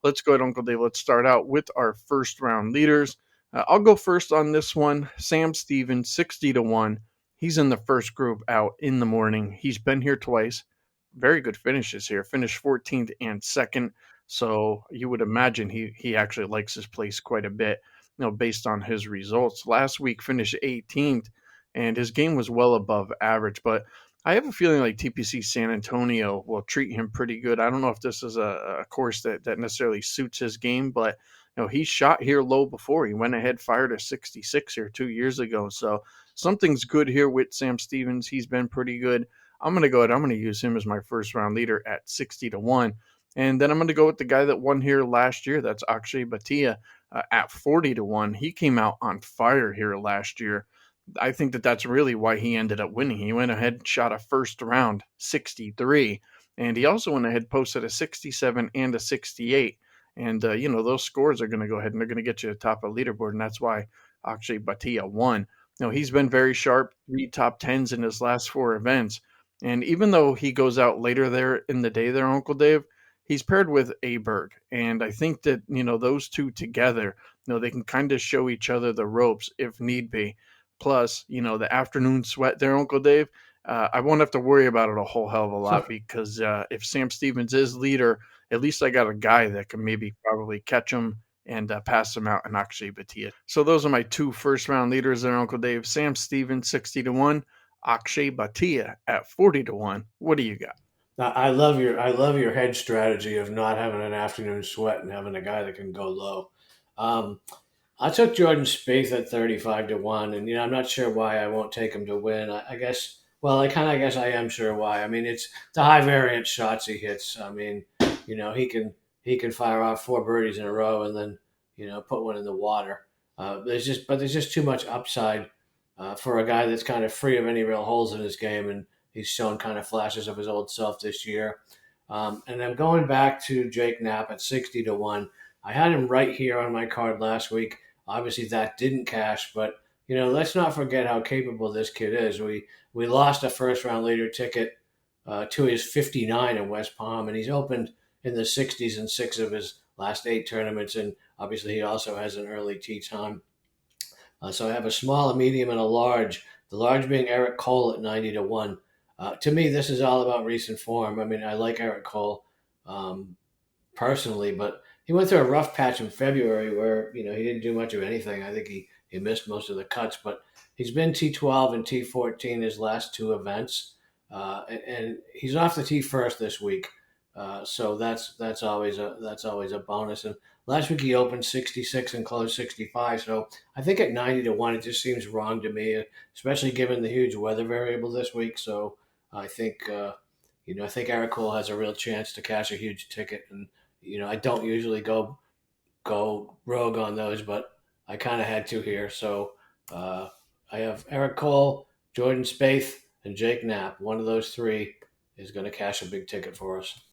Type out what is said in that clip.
let's go ahead, Uncle Dave. Let's start out with our first round leaders. I'll go first on this one. Sam Stevens, 60-1. He's in the first group out in the morning. He's been here twice. Very good finishes here. Finished 14th and second. So you would imagine he actually likes his place quite a bit, based on his results. Last week finished 18th, and his game was well above average. But I have a feeling like TPC San Antonio will treat him pretty good. I don't know if this is a course that necessarily suits his game, but he shot here low before. He went ahead, fired a 66 here 2 years ago. So something's good here with Sam Stevens. He's been pretty good. I'm going to go ahead. I'm going to use him as my first round leader at 60-1. And then I'm going to go with the guy that won here last year. That's Akshay Bhatia at 40-1. He came out on fire here last year. I think that's really why he ended up winning. He went ahead and shot a first round 63, and he also went ahead, posted a 67 and a 68. And, those scores are going to go ahead and they're going to get you to the top of the leaderboard, and that's why Akshay Bhatia won. He's been very sharp, 3 top 10s in his last 4 events. And even though he goes out later there in the day there, Uncle Dave, he's paired with a Berg. And I think that, those two together, they can kind of show each other the ropes if need be. Plus, the afternoon sweat there, Uncle Dave, I won't have to worry about it a whole hell of a lot because if Sam Stevens is leader, at least I got a guy that can maybe probably catch him and pass him out in Akshay Bhatia. So those are my 2 first-round leaders there, Uncle Dave. Sam Stevens, 60-1. Akshay Bhatia at 40-1. What do you got? I love your hedge strategy of not having an afternoon sweat and having a guy that can go low. Um, I took Jordan Spieth at 35-1, and I'm not sure why I won't take him to win. I guess, well, I kind of guess I am sure why. I mean, it's the high variance shots he hits. I mean, he can fire off 4 birdies in a row and then put one in the water. There's just too much upside for a guy that's kind of free of any real holes in his game, and he's shown kind of flashes of his old self this year. And I'm going back to Jake Knapp at 60-1. I had him right here on my card last week. Obviously, that didn't cash, but let's not forget how capable this kid is. We lost a first round leader ticket to his 59 in West Palm, and he's opened in the 60s in 6 of his last 8 tournaments, and obviously he also has an early tee time. So I have a small, a medium, and a large. The large being Eric Cole at 90-1. To me, this is all about recent form. I mean, I like Eric Cole personally, but he went through a rough patch in February where he didn't do much of anything. I think he missed most of the cuts, but he's been T12 and T14 his last 2 events, and he's off the tee first this week. So that's always a bonus. And last week he opened 66 and closed 65. So I think at 90-1, it just seems wrong to me, especially given the huge weather variable this week. So I think I think Eric Cole has a real chance to cash a huge ticket. And I don't usually go rogue on those, but I kind of had to here. So I have Eric Cole, Jordan Spieth, and Jake Knapp. One of those 3 is going to cash a big ticket for us.